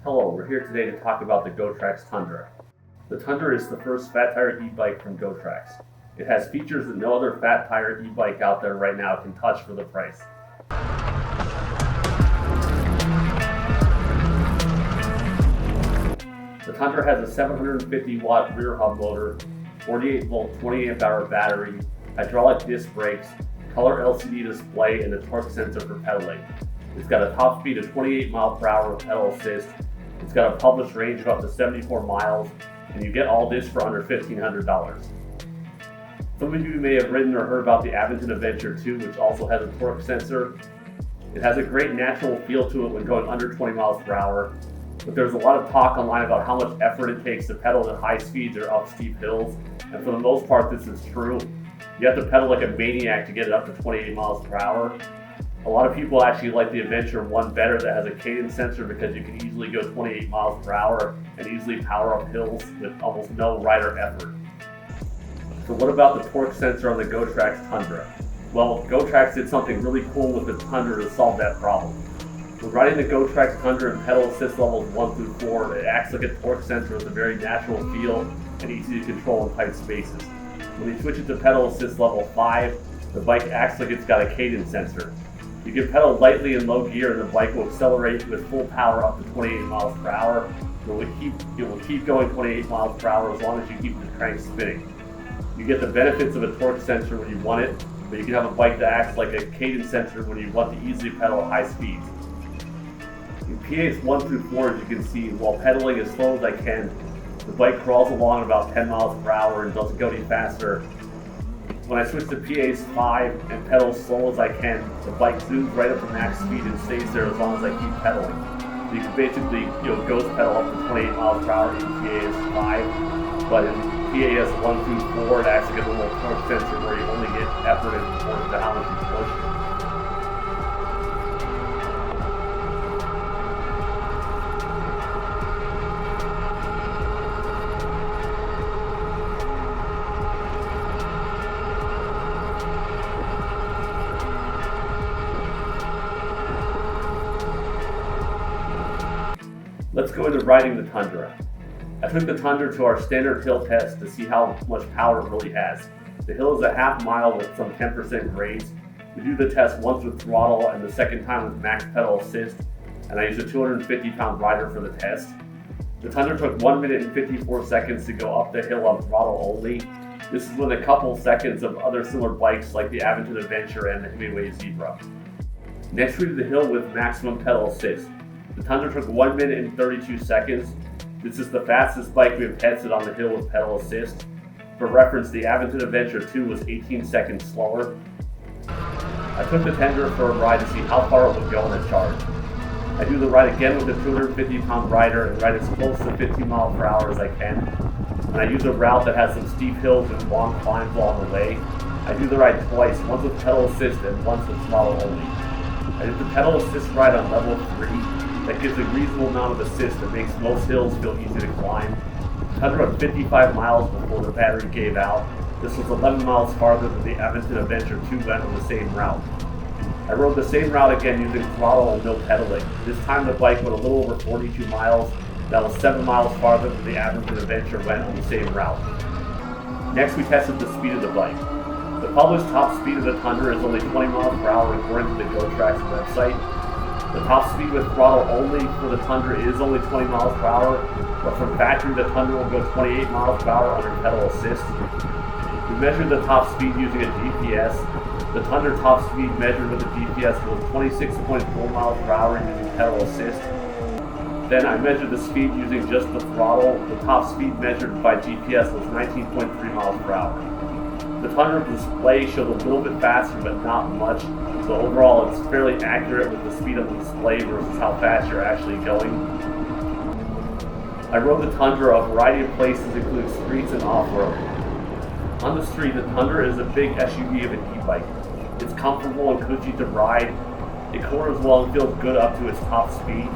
Hello, we're here today to talk about the Gotrax Tundra. The Tundra is the first fat tire e-bike from Gotrax. It has features that no other fat tire e-bike out there right now can touch for the price. The Tundra has a 750 watt rear hub motor, 48 volt 20 amp hour battery, hydraulic disc brakes, color LCD display, and a torque sensor for pedaling. It's got a top speed of 28 miles per hour with pedal assist. It's got a published range of up to 74 miles, and you get all this for under $1,500. Some of you may have ridden or heard about the Aventure 2, which also has a torque sensor. It has a great natural feel to it when going under 20 miles per hour, but there's a lot of talk online about how much effort it takes to pedal at high speeds or up steep hills, and for the most part this is true. You have to pedal like a maniac to get it up to 28 miles per hour. A lot of people actually like the Aventure 1 better that has a cadence sensor because you can easily go 28 miles per hour and easily power up hills with almost no rider effort. So what about the torque sensor on the Gotrax Tundra? Well, Gotrax did something really cool with the Tundra to solve that problem. When riding the Gotrax Tundra in pedal assist levels 1 through 4, it acts like a torque sensor with a very natural feel and easy to control in tight spaces. When you switch it to pedal assist level 5, the bike acts like it's got a cadence sensor. You can pedal lightly in low gear and the bike will accelerate with full power up to 28 miles per hour. It will keep going 28 miles per hour as long as you keep the crank spinning. You get the benefits of a torque sensor when you want it, but you can have a bike that acts like a cadence sensor when you want to easily pedal at high speeds. In PAs 1 through 4, as you can see, while pedaling as slow as I can, the bike crawls along about 10 miles per hour and doesn't go any faster. When I switch to PAs 5 and pedal as slow as I can, the bike zooms right up to max speed and stays there as long as I keep pedaling. So you can basically ghost pedal up to 28 miles per hour in PAs 5, but in PAs 1 through 4, it acts like a little torque sensor where you only get effort in proportion to how much you push. Let's go into riding the Tundra. I took the Tundra to our standard hill test to see how much power it really has. The hill is a half mile with some 10% grades. We do the test once with throttle and the second time with max pedal assist, and I used a 250-pound rider for the test. The Tundra took 1 minute and 54 seconds to go up the hill on throttle only. This is with a couple seconds of other similar bikes like the Aventure and the Heavyweight Zebra. Next we did the hill with maximum pedal assist. The Tundra took 1 minute and 32 seconds. This is the fastest bike we have tested on the hill with pedal assist. For reference, the Aventure 2 was 18 seconds slower. I took the Tundra for a ride to see how far it would go in a charge. I do the ride again with a 250-pound rider and ride as close to 15 miles per hour as I can. And I use a route that has some steep hills and long climbs along the way. I do the ride twice, once with pedal assist and once with throttle only. I did the pedal assist ride on level 3. That gives a reasonable amount of assist that makes most hills feel easy to climb. Tundra went 55 miles before the battery gave out. This was 11 miles farther than the Aventure 2 went on the same route. I rode the same route again using throttle and no pedaling. This time the bike went a little over 42 miles. That was 7 miles farther than the Aventure went on the same route. Next we tested the speed of the bike. The published top speed of the Tundra is only 20 miles per hour according to the Gotrax website. The top speed with throttle only for the Tundra is only 20 miles per hour, but from factory the Tundra will go 28 miles per hour under pedal assist. We measured the top speed using a GPS. The Tundra top speed measured with the GPS was 26.4 miles per hour using pedal assist. Then I measured the speed using just the throttle. The top speed measured by GPS was 19.3 miles per hour. The Tundra display showed a little bit faster, but not much. So overall, it's fairly accurate with the speed of the display versus how fast you're actually going. I rode the Tundra a variety of places, including streets and off-road. On the street, the Tundra is a big SUV of an e-bike. It's comfortable and cushy to ride. It corners well and feels good up to its top speed.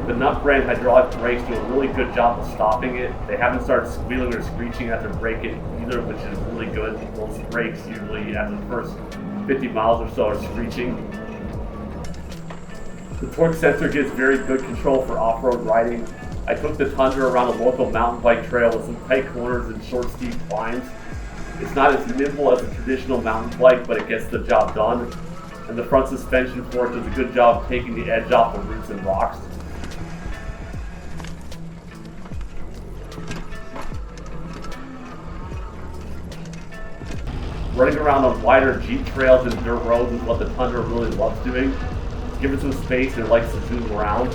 The Nut brand hydraulic brakes do a really good job of stopping it. They haven't started squealing or screeching after braking either, which is really good. Most brakes usually after the first 50 miles or so are screeching. The torque sensor gives very good control for off-road riding. I took the Tundra around a local mountain bike trail with some tight corners and short steep climbs. It's not as nimble as a traditional mountain bike, but it gets the job done. And the front suspension fork does a good job of taking the edge off of roots and rocks. Running around on wider Jeep trails and dirt roads is what the Tundra really loves doing. Give it some space and it likes to zoom around.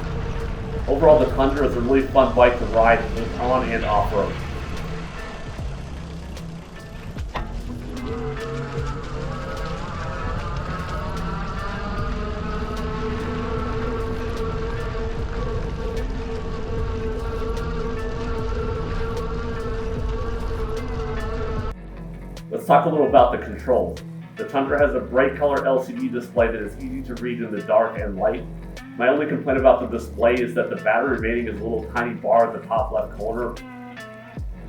Overall, the Tundra is a really fun bike to ride both on and off-road. Let's talk a little about the controls. The Tundra has a bright color LCD display that is easy to read in the dark and light. My only complaint about the display is that the battery rating is a little tiny bar at the top left corner.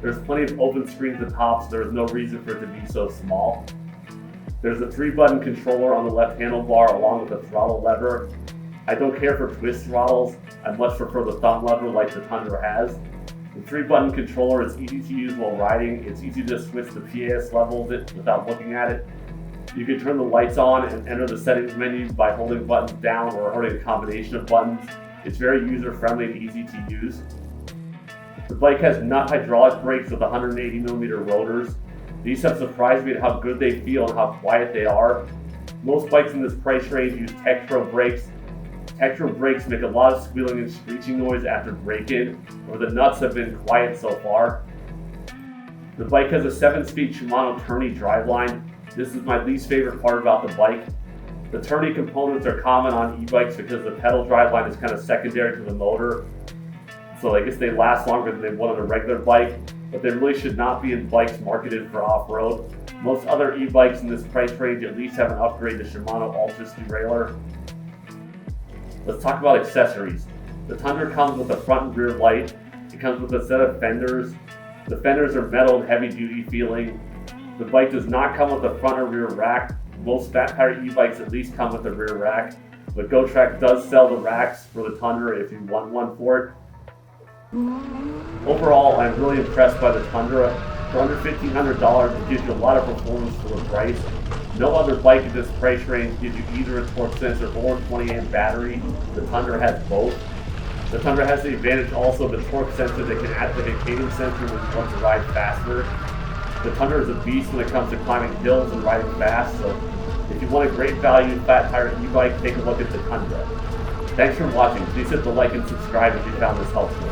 There's plenty of open screens at the top, so there is no reason for it to be so small. There's a 3-button controller on the left handlebar along with a throttle lever. I don't care for twist throttles, I much prefer the thumb lever like the Tundra has. The 3-button controller is easy to use while riding. It's easy to switch the PAS levels without looking at it. You can turn the lights on and enter the settings menu by holding buttons down or holding a combination of buttons. It's very user-friendly and easy to use. The bike has nut hydraulic brakes with 180mm rotors. These have surprised me at how good they feel and how quiet they are. Most bikes in this price range use Tektro brakes. Tektro brakes make a lot of squealing and screeching noise after break-in, where the nuts have been quiet so far. The bike has a 7-speed Shimano Tourney driveline. This is my least favorite part about the bike. The Tourney components are common on e-bikes because the pedal driveline is kind of secondary to the motor. So I guess they last longer than they would on a regular bike, but they really should not be in bikes marketed for off-road. Most other e-bikes in this price range at least have an upgrade to Shimano Ultra derailleur. Let's talk about accessories. The Tundra comes with a front and rear light. It comes with a set of fenders. The fenders are metal and heavy duty feeling. The bike does not come with a front or rear rack. Most fat tire e-bikes at least come with a rear rack, but Gotrax does sell the racks for the Tundra if you want one for it. Overall, I'm really impressed by the Tundra. For under $1,500, it gives you a lot of performance for the price. No other bike in this price range gives you either a torque sensor or a 20-amp battery. The Tundra has both. The Tundra has the advantage also of a torque sensor that can activate a cadence sensor when you want to ride faster. The Tundra is a beast when it comes to climbing hills and riding fast, so if you want a great value fat tire e-bike, take a look at the Tundra. Thanks for watching. Please hit the like and subscribe if you found this helpful.